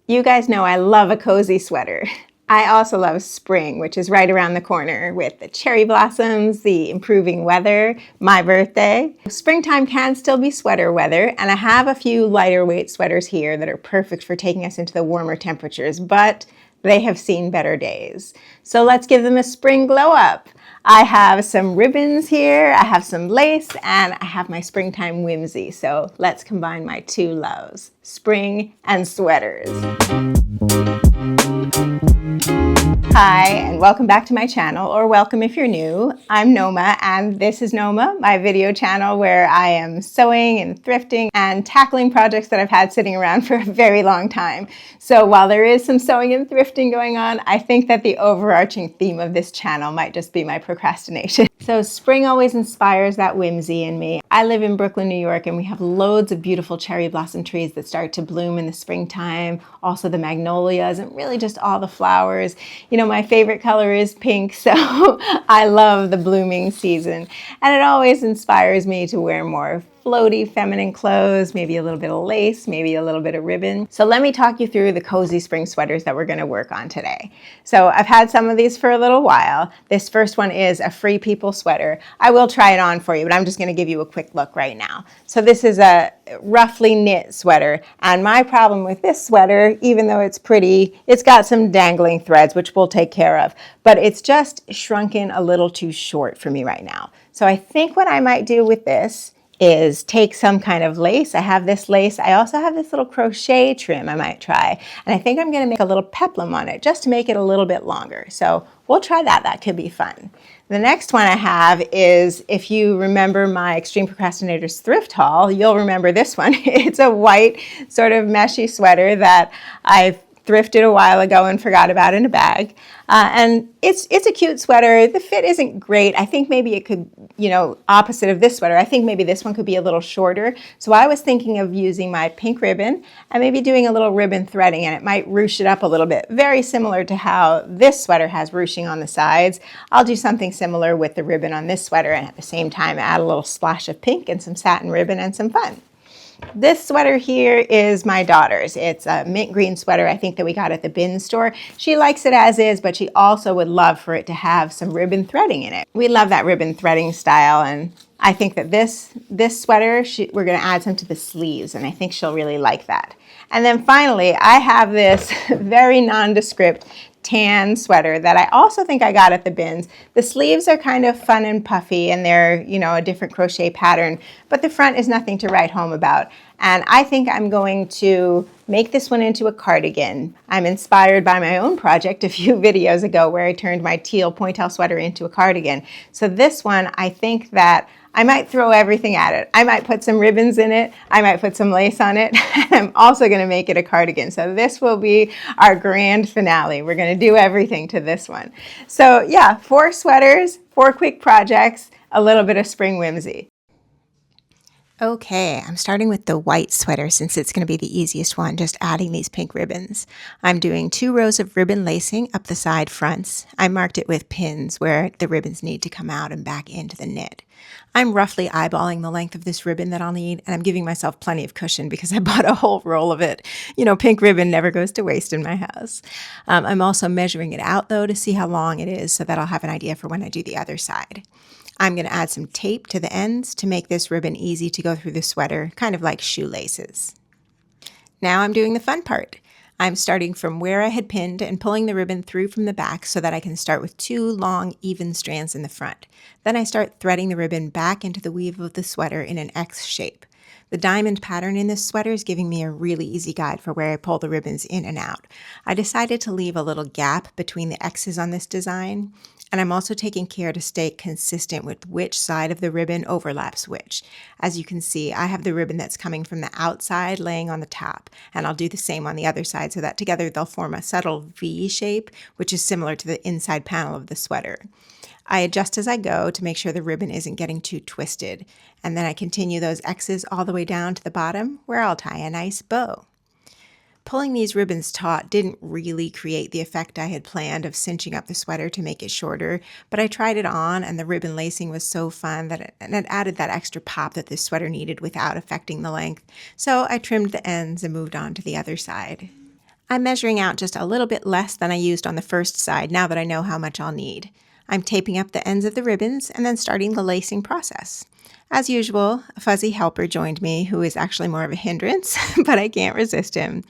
You guys know I love a cozy sweater. I also love spring, which is right around the corner with the cherry blossoms, the improving weather, my birthday. Springtime can still be sweater weather, and I have a few lighter weight sweaters here that are perfect for taking us into the warmer temperatures, but they have seen better days. So let's give them a spring glow up. I have some ribbons here, I have some lace, and I have my springtime whimsy. So let's combine my two loves, spring and sweaters. Hi, and welcome back to my channel, or welcome if you're new. I'm Noma, and this is Noma, my video channel where I am sewing and thrifting and tackling projects that I've had sitting around for a very long time. So while there is some sewing and thrifting going on, I think that the overarching theme of this channel might just be my procrastination. So spring always inspires that whimsy in me. I live in Brooklyn, New York, and we have loads of beautiful cherry blossom trees that start to bloom in the springtime, also the magnolias, and really just all the flowers. You know, my favorite color is pink, so I love the blooming season. And it always inspires me to wear more floaty feminine clothes, maybe a little bit of lace, maybe a little bit of ribbon. So let me talk you through the cozy spring sweaters that we're going to work on today. So I've had some of these for a little while. This first one is a Free People sweater. I will try it on for you, but I'm just going to give you a quick look right now. So this is a roughly knit sweater, and my problem with this sweater, even though it's pretty, it's got some dangling threads, which we'll take care of, but it's just shrunken a little too short for me right now. So I think what I might do with this is take some kind of lace. I have this lace. I also have this little crochet trim I might try. And I think I'm going to make a little peplum on it just to make it a little bit longer. So we'll try that. That could be fun. The next one I have is, if you remember my Extreme Procrastinators thrift haul, you'll remember this one. It's a white sort of meshy sweater that I've thrifted a while ago and forgot about in a bag. And it's a cute sweater. The fit isn't great. I think maybe it could, opposite of this sweater, I think maybe this one could be a little shorter. So I was thinking of using my pink ribbon and maybe doing a little ribbon threading, and it might ruche it up a little bit. Very similar to how this sweater has ruching on the sides. I'll do something similar with the ribbon on this sweater, and at the same time add a little splash of pink and some satin ribbon and some fun. This sweater here is my daughter's. It's a mint green sweater I think that we got at the bin store. She likes it as is, but she also would love for it to have some ribbon threading in it. We love that ribbon threading style, and I think that this sweater, we're going to add some to the sleeves, and I think she'll really like that. And then finally, I have this very nondescript tan sweater that I also think I got at the bins. The sleeves are kind of fun and puffy, and they're, a different crochet pattern, but the front is nothing to write home about. And I think I'm going to make this one into a cardigan. I'm inspired by my own project a few videos ago where I turned my teal pointel sweater into a cardigan. So this one, I think that I might throw everything at it. I might put some ribbons in it. I might put some lace on it. I'm also going to make it a cardigan. So this will be our grand finale. We're going to do everything to this one. So yeah, 4 sweaters, 4 quick projects, a little bit of spring whimsy. Okay, I'm starting with the white sweater since it's going to be the easiest one, just adding these pink ribbons. I'm doing 2 rows of ribbon lacing up the side fronts. I marked it with pins where the ribbons need to come out and back into the knit. I'm roughly eyeballing the length of this ribbon that I'll need, and I'm giving myself plenty of cushion because I bought a whole roll of it. Pink ribbon never goes to waste in my house. I'm also measuring it out though to see how long it is so that I'll have an idea for when I do the other side. I'm going to add some tape to the ends to make this ribbon easy to go through the sweater, kind of like shoelaces. Now I'm doing the fun part. I'm starting from where I had pinned and pulling the ribbon through from the back so that I can start with 2 long, even strands in the front. Then I start threading the ribbon back into the weave of the sweater in an X shape. The diamond pattern in this sweater is giving me a really easy guide for where I pull the ribbons in and out. I decided to leave a little gap between the X's on this design, and I'm also taking care to stay consistent with which side of the ribbon overlaps which. As you can see, I have the ribbon that's coming from the outside laying on the top, and I'll do the same on the other side so that together they'll form a subtle V shape, which is similar to the inside panel of the sweater. I adjust as I go to make sure the ribbon isn't getting too twisted, and then I continue those X's all the way down to the bottom where I'll tie a nice bow. Pulling these ribbons taut didn't really create the effect I had planned of cinching up the sweater to make it shorter, but I tried it on and the ribbon lacing was so fun that it added that extra pop that this sweater needed without affecting the length, so I trimmed the ends and moved on to the other side. I'm measuring out just a little bit less than I used on the first side now that I know how much I'll need. I'm taping up the ends of the ribbons and then starting the lacing process. As usual, a fuzzy helper joined me who is actually more of a hindrance, but I can't resist him.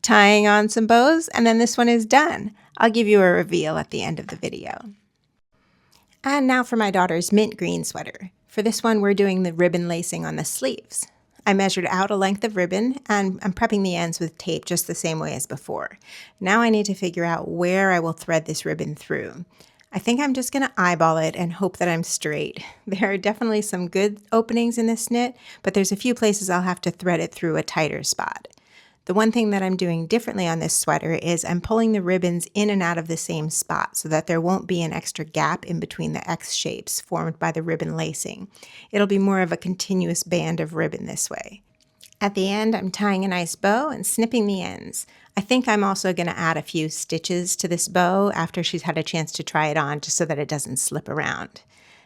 Tying on some bows, and then this one is done. I'll give you a reveal at the end of the video. And now for my daughter's mint green sweater. For this one, we're doing the ribbon lacing on the sleeves. I measured out a length of ribbon and I'm prepping the ends with tape just the same way as before. Now I need to figure out where I will thread this ribbon through. I think I'm just going to eyeball it and hope that I'm straight. There are definitely some good openings in this knit, but there's a few places I'll have to thread it through a tighter spot. The one thing that I'm doing differently on this sweater is I'm pulling the ribbons in and out of the same spot so that there won't be an extra gap in between the X shapes formed by the ribbon lacing. It'll be more of a continuous band of ribbon this way. At the end, I'm tying a nice bow and snipping the ends. I think I'm also going to add a few stitches to this bow after she's had a chance to try it on just so that it doesn't slip around.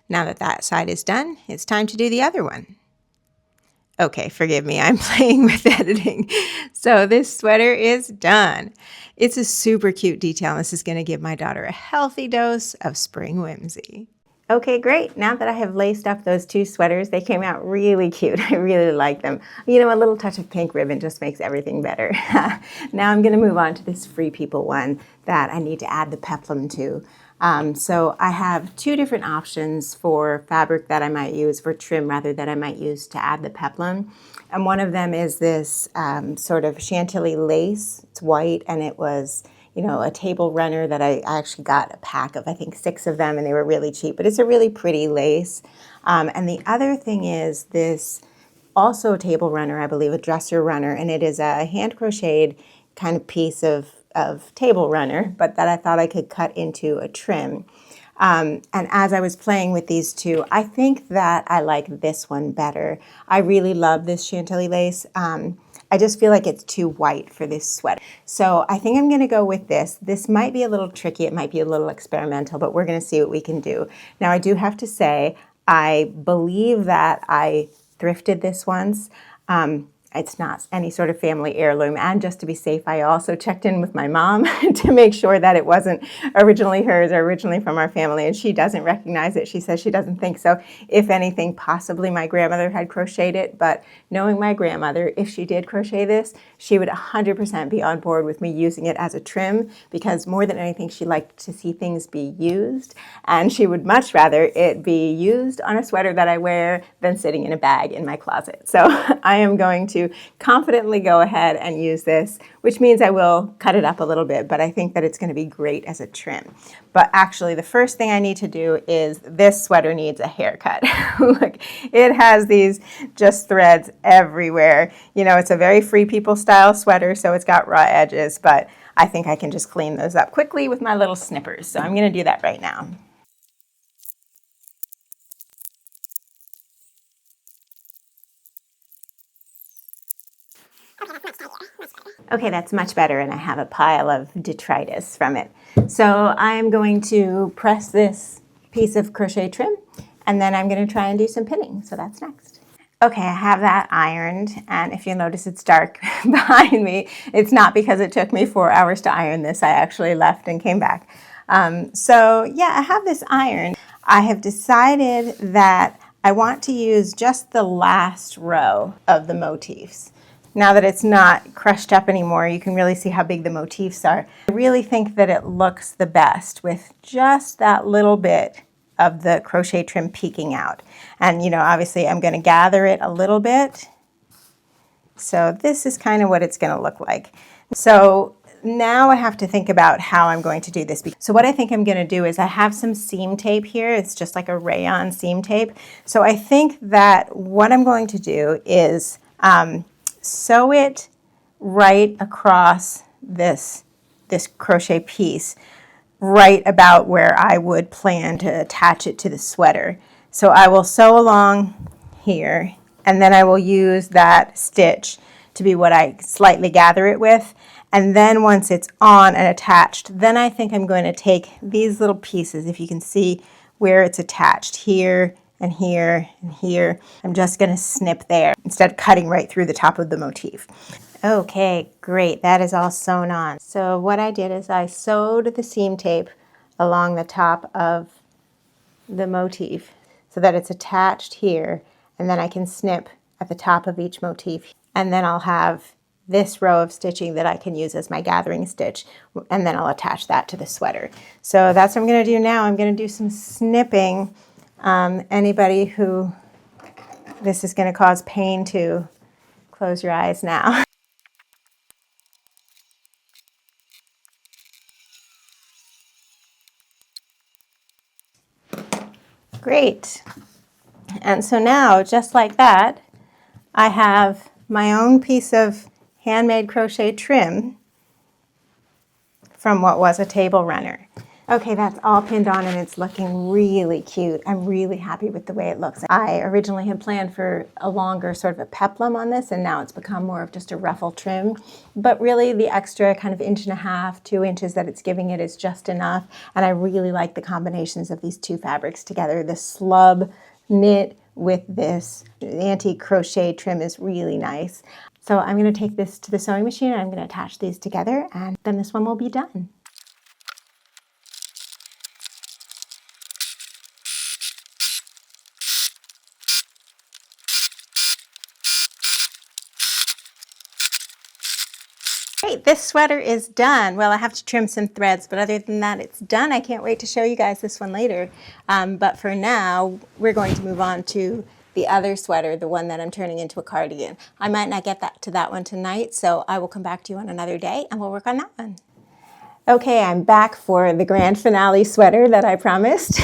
Now that that side is done, it's time to do the other one. Okay, forgive me, I'm playing with editing. So this sweater is done. It's a super cute detail. This is going to give my daughter a healthy dose of spring whimsy. Okay, great. Now that I have laced up those two sweaters, they came out really cute. I really like them. You know, a little touch of pink ribbon just makes everything better. Now I'm going to move on to this Free People one that I need to add the peplum to. So I have two different options for fabric that I might use for trim rather that I might use to add the peplum. And one of them is this sort of chantilly lace. It's white and it was, you know, a table runner that I actually got a pack of, I think 6 of them, and they were really cheap, but it's a really pretty lace. And the other thing is this also a table runner, I believe, a dresser runner, and it is a hand crocheted kind of piece of table runner, but that I thought I could cut into a trim. And as I was playing with these two, I think that I like this one better. I really love this chantilly lace. I just feel like it's too white for this sweater. So I think I'm going to go with this. This might be a little tricky. It might be a little experimental, but we're going to see what we can do. Now, I do have to say, I believe that I thrifted this once. It's not any sort of family heirloom. And just to be safe, I also checked in with my mom to make sure that it wasn't originally hers or originally from our family. And she doesn't recognize it. She says she doesn't think so. If anything, possibly my grandmother had crocheted it. But knowing my grandmother, if she did crochet this, she would 100% be on board with me using it as a trim, because more than anything, she liked to see things be used. And she would much rather it be used on a sweater that I wear than sitting in a bag in my closet. So I am going to confidently go ahead and use this, which means I will cut it up a little bit, but I think that it's going to be great as a trim. But actually, the first thing I need to do is this sweater needs a haircut. Look, it has these just threads everywhere. You know, it's a very Free People style sweater, so it's got raw edges, but I think I can just clean those up quickly with my little snippers. So I'm going to do that right now. Okay, that's much better, and I have a pile of detritus from it. So I'm going to press this piece of crochet trim, and then I'm going to try and do some pinning. So that's next. Okay, I have that ironed, and if you'll notice it's dark behind me, it's not because it took me 4 hours to iron this. I actually left and came back. So yeah, I have this ironed. I have decided that I want to use just the last row of the motifs. Now that it's not crushed up anymore, you can really see how big the motifs are. I really think that it looks the best with just that little bit of the crochet trim peeking out. And you know, obviously I'm going to gather it a little bit. So this is kind of what it's going to look like. So now I have to think about how I'm going to do this. So what I think I'm going to do is I have some seam tape here. It's just like a rayon seam tape. So I think that what I'm going to do is sew it right across this crochet piece, right about where I would plan to attach it to the sweater. So I will sew along here, and then I will use that stitch to be what I slightly gather it with. And then once it's on and attached, then I think I'm going to take these little pieces, if you can see where it's attached, here and here and here. I'm just going to snip there instead of cutting right through the top of the motif. Okay, great. That is all sewn on. So what I did is I sewed the seam tape along the top of the motif so that it's attached here, and then I can snip at the top of each motif. And then I'll have this row of stitching that I can use as my gathering stitch, and then I'll attach that to the sweater. So that's what I'm going to do now. I'm going to do some snipping. Anybody who this is going to cause pain to, close your eyes now. Great. And so now, just like that, I have my own piece of handmade crochet trim from what was a table runner. Okay, that's all pinned on and it's looking really cute. I'm really happy with the way it looks. I originally had planned for a longer sort of a peplum on this, and now it's become more of just a ruffle trim. But really the extra kind of 1.5 inches, 2 inches that it's giving it is just enough. And I really like the combinations of these two fabrics together. The slub knit with this antique crochet trim is really nice. So I'm going to take this to the sewing machine and I'm going to attach these together, and then this one will be done. Great, this sweater is done. Well, I have to trim some threads, but other than that, it's done. I can't wait to show you guys this one later. But for now, we're going to move on to the other sweater, the one that I'm turning into a cardigan. I might not get to that one tonight, so I will come back to you on another day and we'll work on that one. Okay, I'm back for the grand finale sweater that I promised.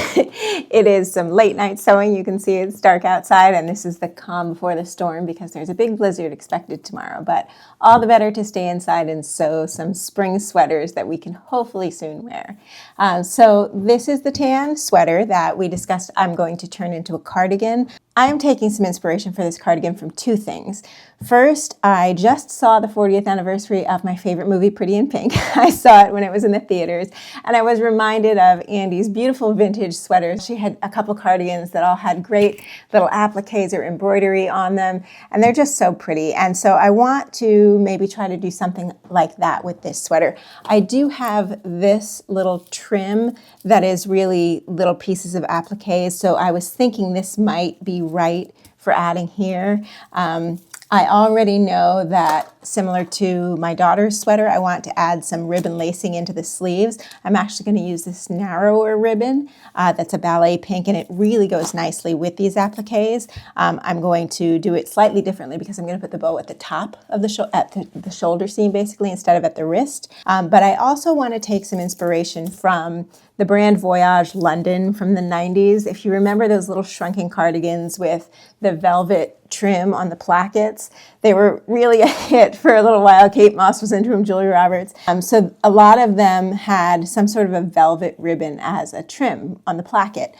It is some late night sewing. You can see it's dark outside, and this is the calm before the storm because there's a big blizzard expected tomorrow. But all the better to stay inside and sew some spring sweaters that we can hopefully soon wear. So this is the tan sweater that we discussed I'm going to turn into a cardigan. I am taking some inspiration for this cardigan from two things. First, I just saw the 40th anniversary of my favorite movie, Pretty in Pink. I saw it when it was in the theaters, and I was reminded of Andy's beautiful vintage sweaters. She had a couple cardigans that all had great little appliques or embroidery on them, and they're just so pretty. And so I want to maybe try to do something like that with this sweater. I do have this little trim that is really little pieces of appliques, so I was thinking this might be right for adding here. I already know that similar to my daughter's sweater, I want to add some ribbon lacing into the sleeves. I'm actually going to use this narrower ribbon that's a ballet pink, and it really goes nicely with these appliques. I'm going to do it slightly differently because I'm going to put the bow at the top of the shoulder seam basically instead of at the wrist. But I also want to take some inspiration from the brand Voyage London from the 90s. If you remember those little shrunken cardigans with the velvet trim on the plackets, they were really a hit for a little while. Kate Moss was into them, Julia Roberts. So a lot of them had some sort of a velvet ribbon as a trim on the placket.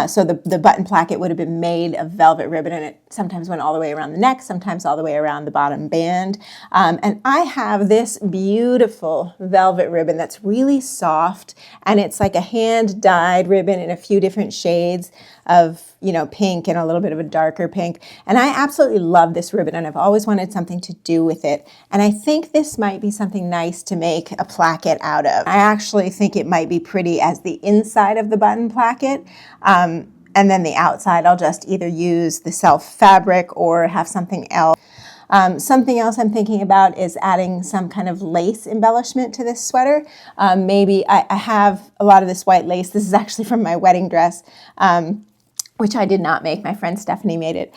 So the button placket would have been made of velvet ribbon, and it sometimes went all the way around the neck, sometimes all the way around the bottom band. And I have this beautiful velvet ribbon that's really soft, and it's like a hand-dyed ribbon in a few different shades of, you know, pink and a little bit of a darker pink. And I absolutely love this ribbon, and I've always wanted something to do with it. And I think this might be something nice to make a placket out of. I actually think it might be pretty as the inside of the button placket. And then the outside, I'll just either use the self fabric or have something else. Something else I'm thinking about is adding some kind of lace embellishment to this sweater. Maybe I have a lot of this white lace. This is actually from my wedding dress, which I did not make. My friend Stephanie made it.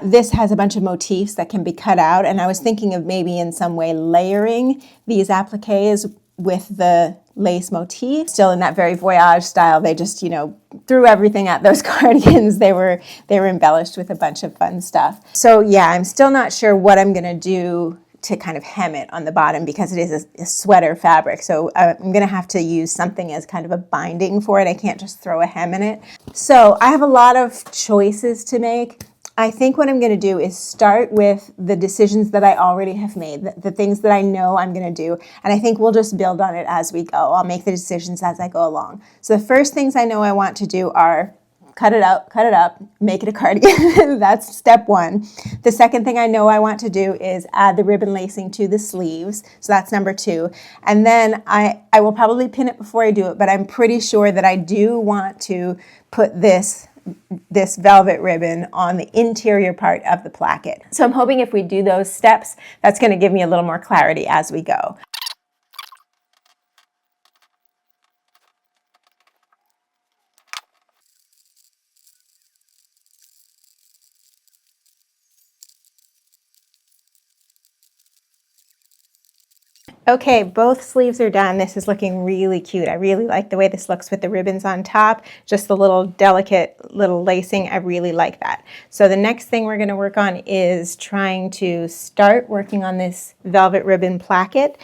This has a bunch of motifs that can be cut out, and I was thinking of maybe in some way layering these appliques with the lace motif. Still in that very voyage style, they just, you know, threw everything at those cardigans. They were embellished with a bunch of fun stuff. So yeah, I'm still not sure what I'm gonna do to kind of hem it on the bottom because it is a sweater fabric. So I'm gonna have to use something as kind of a binding for it. I can't just throw a hem in it. So I have a lot of choices to make. I think what I'm going to do is start with the decisions that I already have made, the things that I know I'm going to do, and I think we'll just build on it as we go. I'll make the decisions as I go along. So the first things I know I want to do are cut it up, make it a cardigan. That's step one. The second thing I know I want to do is add the ribbon lacing to the sleeves. So that's number two. And then I will probably pin it before I do it, but I'm pretty sure that I do want to put this velvet ribbon on the interior part of the placket. So I'm hoping if we do those steps, that's going to give me a little more clarity as we go. Okay, both sleeves are done. This is looking really cute. I really like the way this looks with the ribbons on top, just the little delicate little lacing. I really like that. So the next thing we're going to work on is trying to start working on this velvet ribbon placket.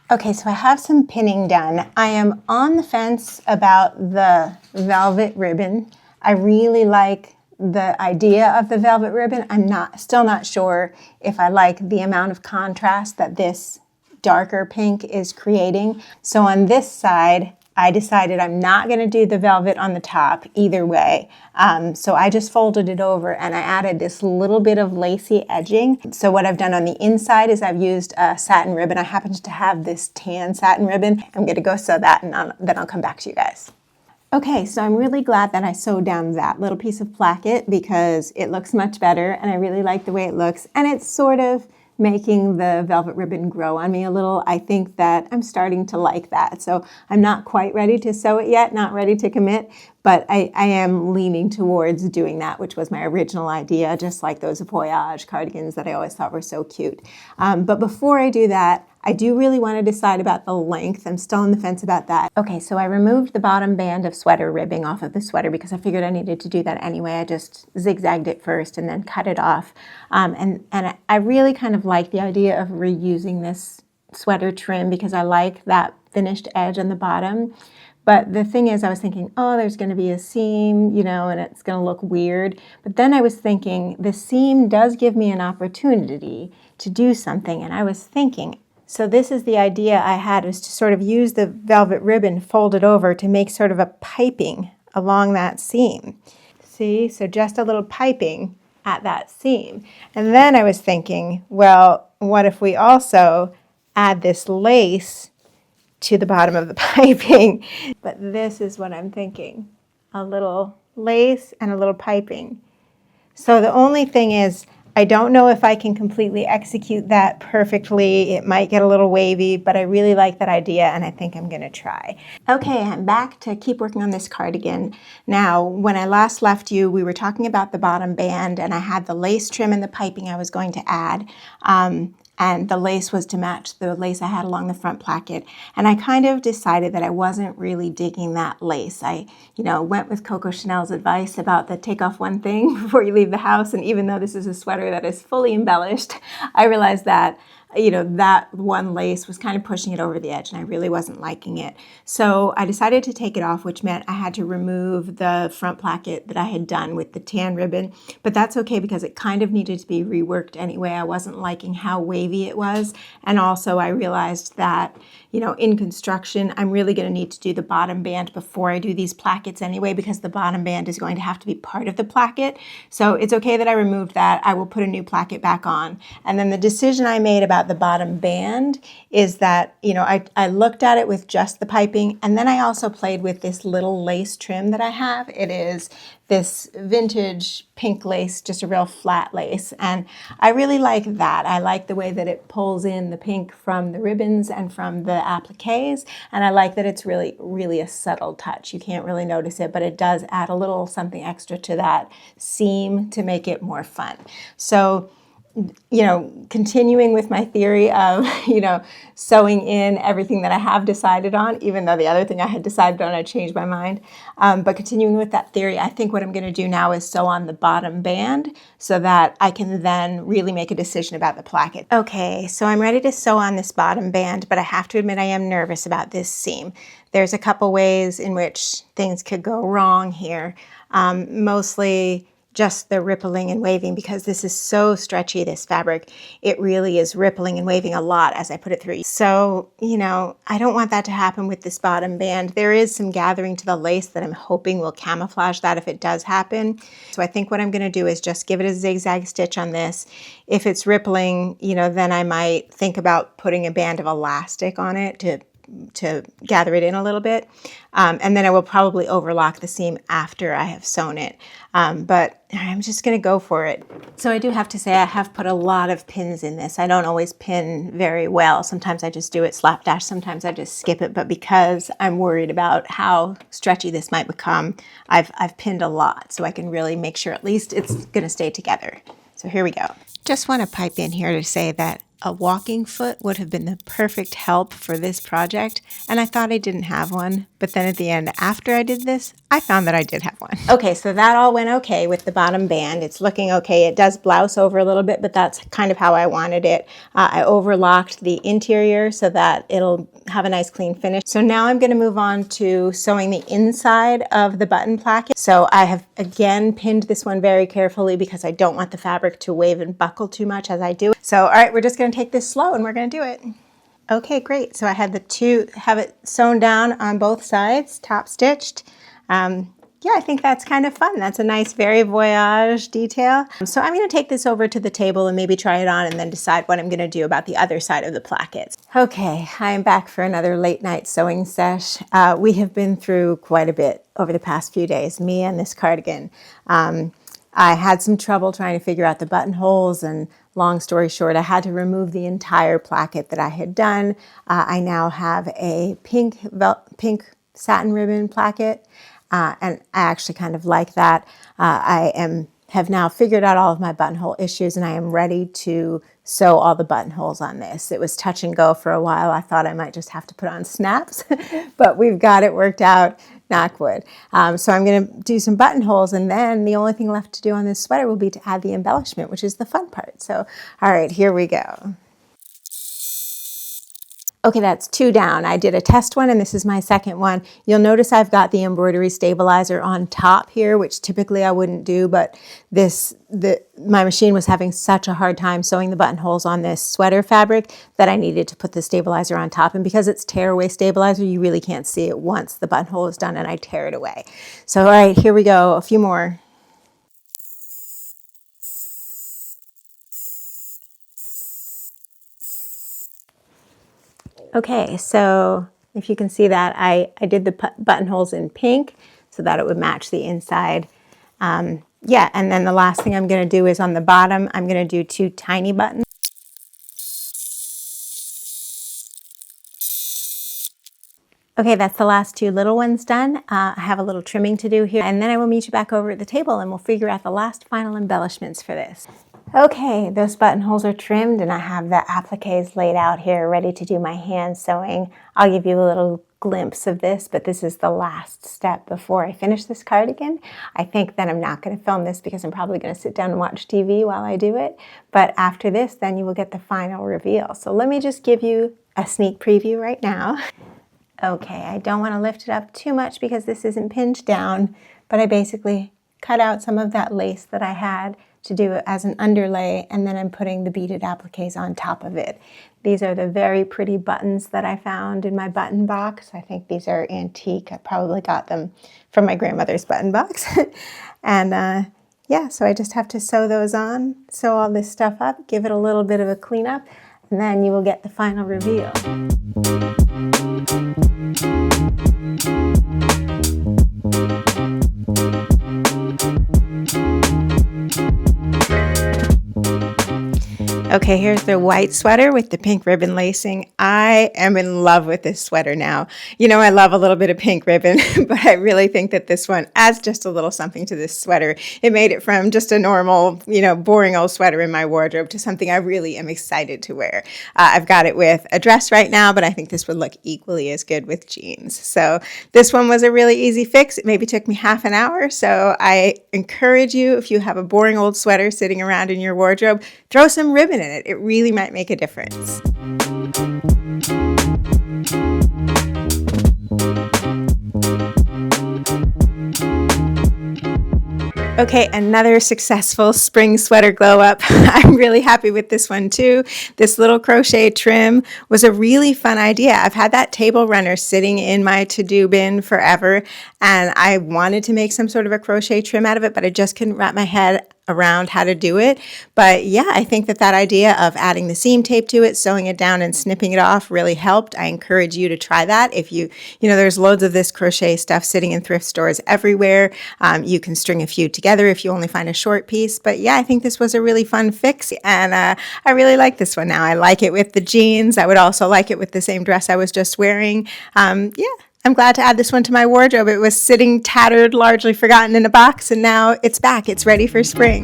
Okay, so I have some pinning done. I am on the fence about the velvet ribbon. I really like the idea of the velvet ribbon. I'm still not sure if I like the amount of contrast that this darker pink is creating. So on this side, I decided I'm not going to do the velvet on the top either way. So I just folded it over and I added this little bit of lacy edging. So what I've done on the inside is I've used a satin ribbon. I happen to have this tan satin ribbon. I'm going to go sew that and then I'll come back to you guys. Okay, so I'm really glad that I sewed down that little piece of placket because it looks much better and I really like the way it looks, and it's sort of making the velvet ribbon grow on me a little. I think that I'm starting to like that. So I'm not quite ready to sew it yet, not ready to commit, but I am leaning towards doing that, which was my original idea, just like those voyage cardigans that I always thought were so cute. But before I do that, I do really want to decide about the length. I'm still on the fence about that. Okay, so I removed the bottom band of sweater ribbing off of the sweater because I figured I needed to do that anyway. I just zigzagged it first and then cut it off. And I really kind of like the idea of reusing this sweater trim because I like that finished edge on the bottom. But the thing is, I was thinking, oh, there's going to be a seam, you know, and it's going to look weird. But then I was thinking, the seam does give me an opportunity to do something. And I was thinking, so this is the idea I had, was to sort of use the velvet ribbon folded over to make sort of a piping along that seam. See, so just a little piping at that seam. And then I was thinking, well, what if we also add this lace to the bottom of the piping? But this is what I'm thinking, a little lace and a little piping. So the only thing is, I don't know if I can completely execute that perfectly. It might get a little wavy, but I really like that idea and I think I'm gonna try. Okay, I'm back to keep working on this cardigan. Now, when I last left you, we were talking about the bottom band and I had the lace trim and the piping I was going to add. And the lace was to match the lace I had along the front placket. And I kind of decided that I wasn't really digging that lace. I, went with Coco Chanel's advice about the take off one thing before you leave the house. And even though this is a sweater that is fully embellished, I realized that that one lace was kind of pushing it over the edge and I really wasn't liking it. So I decided to take it off, which meant I had to remove the front placket that I had done with the tan ribbon. But that's okay because it kind of needed to be reworked anyway. I wasn't liking how wavy it was. And also I realized that, in construction, I'm really going to need to do the bottom band before I do these plackets anyway, because the bottom band is going to have to be part of the placket. So it's okay that I removed that. I will put a new placket back on. And then the decision I made about the bottom band is that, I looked at it with just the piping, and then I also played with this little lace trim that I have. It is this vintage pink lace, just a real flat lace, and I really like that. I like the way that it pulls in the pink from the ribbons and from the appliques, and I like that it's really, really a subtle touch. You can't really notice it, but it does add a little something extra to that seam to make it more fun. So continuing with my theory of, sewing in everything that I have decided on, even though the other thing I had decided on, I changed my mind. But continuing with that theory, I think what I'm going to do now is sew on the bottom band so that I can then really make a decision about the placket. Okay, so I'm ready to sew on this bottom band, but I have to admit I am nervous about this seam. There's a couple ways in which things could go wrong here. Mostly, just the rippling and waving, because this is so stretchy, this fabric. It really is rippling and waving a lot as I put it through. So, you know, I don't want that to happen with this bottom band. There is some gathering to the lace that I'm hoping will camouflage that if it does happen. So I think what I'm going to do is just give it a zigzag stitch on this. If it's rippling, you know, then I might think about putting a band of elastic on it to gather it in a little bit. And then I will probably overlock the seam after I have sewn it. But I'm just going to go for it. So I do have to say I have put a lot of pins in this. I don't always pin very well. Sometimes I just do it slapdash. Sometimes I just skip it. But because I'm worried about how stretchy this might become, I've pinned a lot so I can really make sure at least it's going to stay together. So here we go. Just want to pipe in here to say that a walking foot would have been the perfect help for this project, and I thought I didn't have one, but then at the end, after I did this, I found that I did have one. Okay, so that all went okay with the bottom band. It's looking okay. It does blouse over a little bit, but that's kind of how I wanted it. I overlocked the interior so that it'll have a nice clean finish. So now I'm going to move on to sewing the inside of the button placket. So I have again pinned this one very carefully because I don't want the fabric to wave and buckle too much as I do it. So all right, we're just going to take this slow and we're going to do it. Okay, great. So I have have it sewn down on both sides, top stitched. Yeah, I think that's kind of fun. That's a nice very voyage detail. So I'm going to take this over to the table and maybe try it on and then decide what I'm going to do about the other side of the placket. Okay, I'm back for another late night sewing sesh. We have been through quite a bit over the past few days, me and this cardigan. I had some trouble trying to figure out the buttonholes, and long story short, I had to remove the entire placket that I had done. I now have a pink satin ribbon placket. And I actually kind of like that. Have now figured out all of my buttonhole issues, and I am ready to sew all the buttonholes on this. It was touch and go for a while. I thought I might just have to put on snaps, but we've got it worked out, knock wood. So I'm going to do some buttonholes, and then the only thing left to do on this sweater will be to add the embellishment, which is the fun part. So, all right, here we go. Okay, that's 2 down. I did a test one and this is my second one. You'll notice I've got the embroidery stabilizer on top here, which typically I wouldn't do, but my machine was having such a hard time sewing the buttonholes on this sweater fabric that I needed to put the stabilizer on top. And because it's tear-away stabilizer, you really can't see it once the buttonhole is done and I tear it away. So all right, here we go, a few more. Okay, so if you can see that, I did the buttonholes in pink so that it would match the inside. Yeah, and then the last thing I'm going to do is on the bottom, I'm going to do 2 tiny buttons. Okay, that's the last 2 little ones done. I have a little trimming to do here, and then I will meet you back over at the table and we'll figure out the last final embellishments for this. Okay, those buttonholes are trimmed and I have the appliques laid out here ready to do my hand sewing. I'll give you a little glimpse of this, but this is the last step before I finish this cardigan. I think then I'm not going to film this because I'm probably going to sit down and watch TV while I do it. But after this, then you will get the final reveal. So let me just give you a sneak preview right now. Okay, I don't want to lift it up too much because this isn't pinned down, but I basically cut out some of that lace that I had to do it as an underlay, and then I'm putting the beaded appliques on top of it. These are the very pretty buttons that I found in my button box. I think these are antique. I probably got them from my grandmother's button box. And yeah, so I just have to sew those on, sew all this stuff up, give it a little bit of a cleanup, and then you will get the final reveal. Okay, here's the white sweater with the pink ribbon lacing. I am in love with this sweater now. You know, I love a little bit of pink ribbon, but I really think that this one adds just a little something to this sweater. It made it from just a normal, you know, boring old sweater in my wardrobe to something I really am excited to wear. I've got it with a dress right now, but I think this would look equally as good with jeans. So this one was a really easy fix. It maybe took me half an hour. So I encourage you, if you have a boring old sweater sitting around in your wardrobe, throw some ribbon in it. It really might make a difference. Okay, another successful spring sweater glow up. I'm really happy with this one too. This little crochet trim was a really fun idea. I've had that table runner sitting in my to-do bin forever, and I wanted to make some sort of a crochet trim out of it, but I just couldn't wrap my head around how to do it. But yeah, I think that idea of adding the seam tape to it, sewing it down and snipping it off really helped. I encourage you to try that. If you know, there's loads of this crochet stuff sitting in thrift stores everywhere. You can string a few together if you only find a short piece. But yeah, I think this was a really fun fix, and I really like this one now. I like it with the jeans. I would also like it with the same dress I was just wearing. Yeah. I'm glad to add this one to my wardrobe. It was sitting tattered, largely forgotten in a box, and now it's back. It's ready for spring.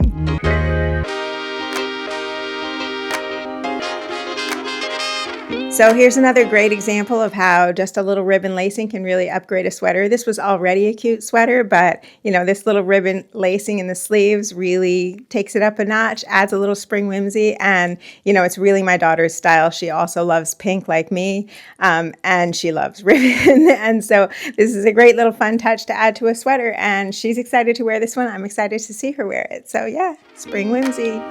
So here's another great example of how just a little ribbon lacing can really upgrade a sweater. This was already a cute sweater, but you know, this little ribbon lacing in the sleeves really takes it up a notch, adds a little spring whimsy, and you know, it's really my daughter's style. She also loves pink like me, and she loves ribbon. And so this is a great little fun touch to add to a sweater, and she's excited to wear this one. I'm excited to see her wear it. So yeah, spring whimsy.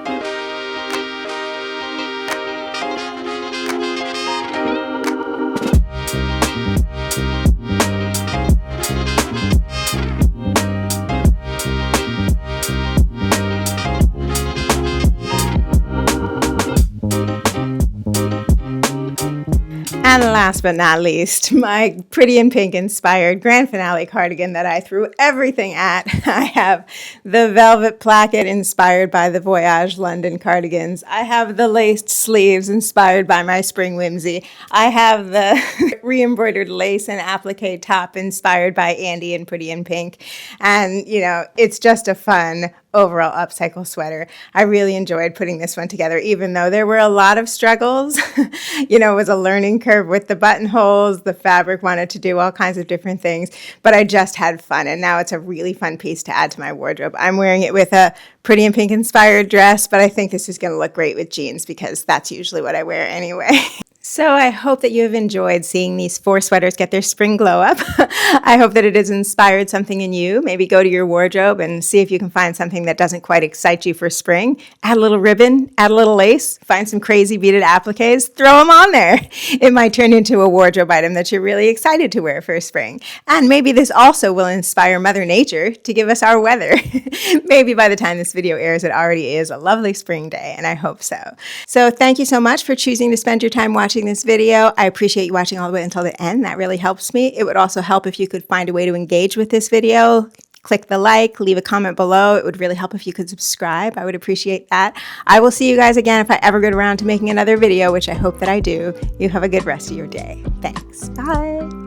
And last but not least, my Pretty in Pink inspired grand finale cardigan that I threw everything at. I have the velvet placket inspired by the Voyage London cardigans. I have the laced sleeves inspired by my Spring Whimsy. I have the re-embroidered lace and applique top inspired by Andy and Pretty in Pink. And, you know, it's just a fun overall upcycle sweater. I really enjoyed putting this one together, even though there were a lot of struggles. You know, it was a learning curve with the buttonholes. The fabric wanted to do all kinds of different things, but I just had fun, and now it's a really fun piece to add to my wardrobe. I'm wearing it with a Pretty in Pink inspired dress, but I think this is going to look great with jeans because that's usually what I wear anyway. So I hope that you have enjoyed seeing these 4 sweaters get their spring glow up. I hope that it has inspired something in you. Maybe go to your wardrobe and see if you can find something that doesn't quite excite you for spring. Add a little ribbon, add a little lace, find some crazy beaded appliques, throw them on there. It might turn into a wardrobe item that you're really excited to wear for spring. And maybe this also will inspire Mother Nature to give us our weather. Maybe by the time this video airs, it already is a lovely spring day, and I hope so. So thank you so much for choosing to spend your time watching this video. I appreciate you watching all the way until the end. That really helps me. It would also help if you could find a way to engage with this video. Click the like, leave a comment below. It would really help if you could subscribe. I would appreciate that. I will see you guys again if I ever get around to making another video, which I hope that I do. You have a good rest of your day. Thanks. Bye.